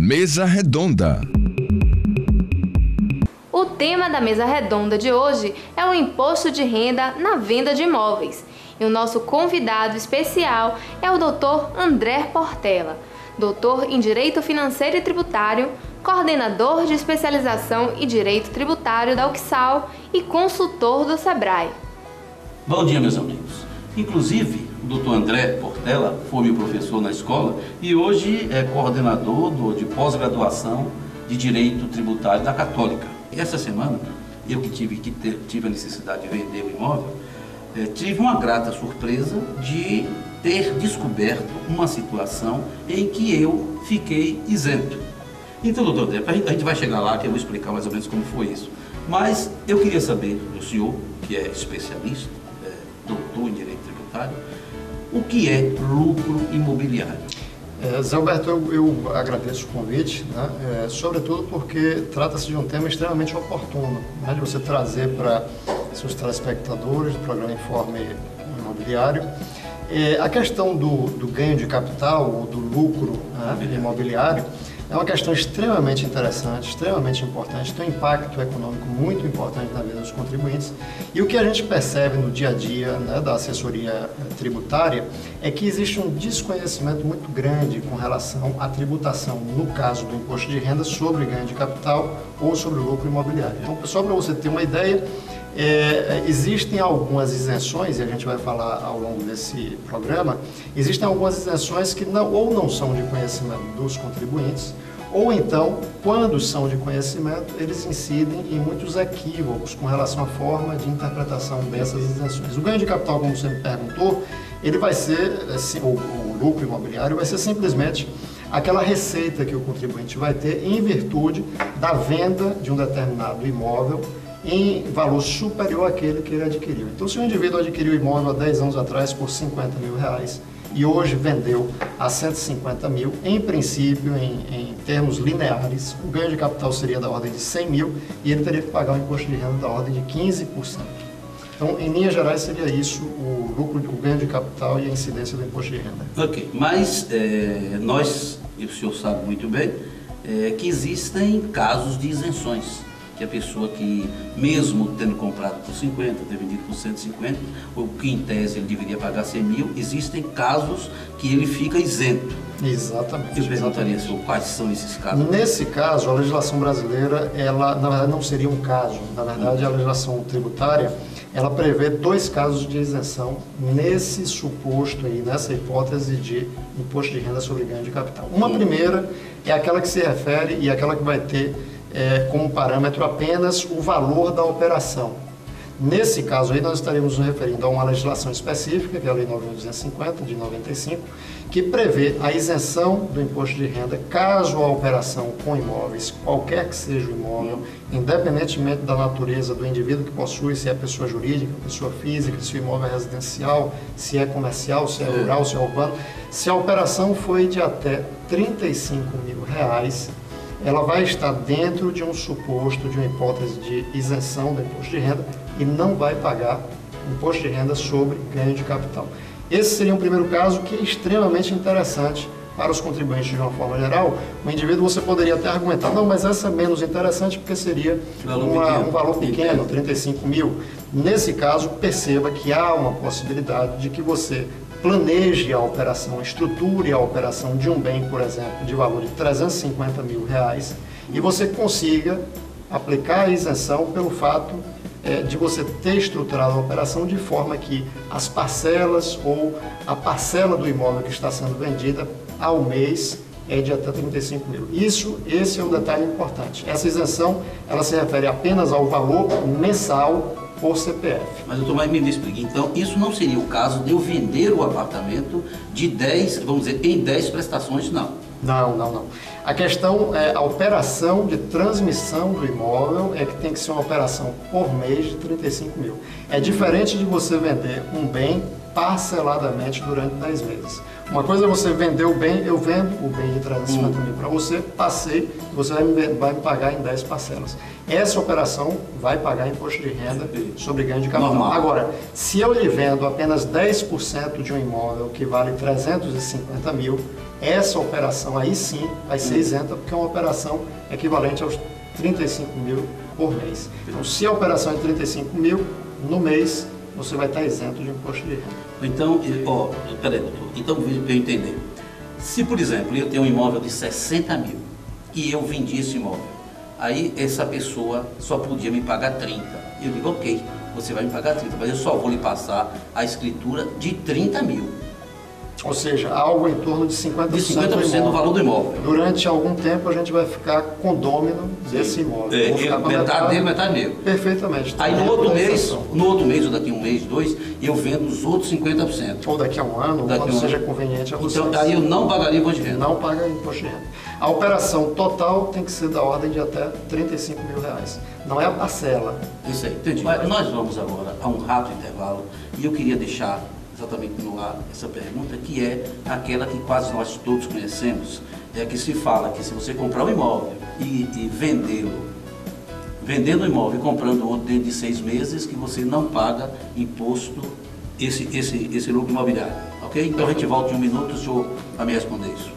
Mesa Redonda. O tema da mesa redonda de hoje é o imposto de renda na venda de imóveis. E o nosso convidado especial é o Dr. André Portela, doutor em Direito Financeiro e Tributário, coordenador de especialização em Direito Tributário da UXAL e consultor do SEBRAE. Bom dia, meus amigos. Inclusive, o doutor André Portela foi meu professor na escola e hoje é coordenador de pós-graduação de Direito Tributário da Católica. Essa semana, eu que tive a necessidade de vender o imóvel, tive uma grata surpresa de ter descoberto uma situação em que eu fiquei isento. Então, doutor André, a gente vai chegar lá que eu vou explicar mais ou menos como foi isso. Mas eu queria saber do senhor, que é especialista, doutor em Direito Tributário, o que é lucro imobiliário? Zé Alberto, eu agradeço o convite, né? Sobretudo porque trata-se de um tema extremamente oportuno, né? De você trazer para seus telespectadores do programa Informe Imobiliário. A questão do ganho de capital ou do lucro, né, imobiliário é uma questão extremamente interessante, extremamente importante, tem um impacto econômico muito importante na vida dos contribuintes. E o que a gente percebe no dia a dia, né, da assessoria tributária é que existe um desconhecimento muito grande com relação à tributação, no caso do imposto de renda, sobre ganho de capital ou sobre o lucro imobiliário. Então, só para você ter uma ideia, existem algumas isenções, e a gente vai falar ao longo desse programa, existem algumas isenções que não são de conhecimento dos contribuintes, ou então, quando são de conhecimento, eles incidem em muitos equívocos com relação à forma de interpretação dessas isenções. O ganho de capital, como você me perguntou, ele vai ser, o lucro imobiliário vai ser simplesmente aquela receita que o contribuinte vai ter em virtude da venda de um determinado imóvel em valor superior àquele que ele adquiriu. Então, se o indivíduo adquiriu o imóvel há 10 anos atrás por R$50 mil e hoje vendeu a 150 mil, em princípio, em termos lineares, o ganho de capital seria da ordem de 100 mil e ele teria que pagar um imposto de renda da ordem de 15%. Então, em linhas gerais, seria isso o lucro, o ganho de capital e a incidência do imposto de renda. Ok, mas nós, e o senhor sabe muito bem, que existem casos de isenções. Que a pessoa que, mesmo tendo comprado por 50, ter vendido por 150, ou que em tese ele deveria pagar 100 mil, existem casos que ele fica isento. Exatamente. Eu perguntaria, senhor, quais são esses casos? Nesse caso, a legislação brasileira, ela na verdade não seria um caso. Na verdade, a legislação tributária, ela prevê 2 casos de isenção nesse suposto aí, nessa hipótese de imposto de renda sobre ganho de capital. Uma primeira é aquela que se refere e aquela que vai ter como parâmetro apenas o valor da operação. Nesse caso aí, nós estaremos nos referindo a uma legislação específica, que é a Lei 9.250, de 95, que prevê a isenção do imposto de renda caso a operação com imóveis, qualquer que seja o imóvel, independentemente da natureza do indivíduo que possui, se é pessoa jurídica, pessoa física, se o imóvel é residencial, se é comercial, se é rural, se é urbano, se a operação foi de até R$35 mil, ela vai estar dentro de um suposto, de uma hipótese de isenção do imposto de renda e não vai pagar imposto de renda sobre ganho de capital. Esse seria um primeiro caso que é extremamente interessante para os contribuintes de uma forma geral. O indivíduo, você poderia até argumentar, não, mas essa é menos interessante porque seria um valor pequeno, 35 mil. Nesse caso, perceba que há uma possibilidade de que você planeje a operação, estruture a operação de um bem, por exemplo, de valor de R$350 mil e você consiga aplicar a isenção pelo fato de você ter estruturado a operação de forma que as parcelas ou a parcela do imóvel que está sendo vendida ao mês é de até 35 mil. Esse é um detalhe importante. Essa isenção, ela se refere apenas ao valor mensal por CPF. Mas, doutor, me explique, então, isso não seria o caso de eu vender o apartamento de 10, vamos dizer, em 10 prestações, não? Não. A questão é a operação de transmissão do imóvel é que tem que ser uma operação por mês de 35 mil. É diferente de você vender um bem parceladamente durante 10 meses. Uma coisa é você vender o bem, eu vendo o bem de 350 mil para você, passei, você vai me pagar em 10 parcelas. Essa operação vai pagar imposto de renda sobre ganho de capital. Normal. Agora, se eu lhe vendo apenas 10% de um imóvel que vale 350 mil, essa operação aí sim vai ser isenta, porque é uma operação equivalente aos 35 mil por mês. Então, se a operação é 35 mil no mês, você vai estar isento de imposto de renda. Então, peraí, doutor, então eu entender. Se, por exemplo, eu tenho um imóvel de 60 mil e eu vendi esse imóvel, aí essa pessoa só podia me pagar 30. Eu digo, ok, você vai me pagar 30, mas eu só vou lhe passar a escritura de 30 mil. Ou seja, algo em torno de 50%, De 50% do valor do imóvel. Durante algum tempo a gente vai ficar condômino desse imóvel. Vou ficar com metade dele, metade meu. Perfeitamente. Aí no outro mês, ou daqui a um mês, dois, eu vendo os outros 50%. Ou daqui a um ano, quando seja conveniente a vocês. Então, aí eu não pagaria imposto de renda. Não paga imposto de renda. A operação total tem que ser da ordem de até 35 mil reais. Não é a parcela. Isso aí, entendi. Mas nós vamos agora a um rápido intervalo e eu queria deixar exatamente no ar essa pergunta, que é aquela que quase nós todos conhecemos, é que se fala que se você comprar um imóvel e vendendo o imóvel e comprando outro dentro de 6 meses, que você não paga imposto, esse lucro imobiliário, ok? Então a gente volta em um minuto, o senhor vai me responder isso.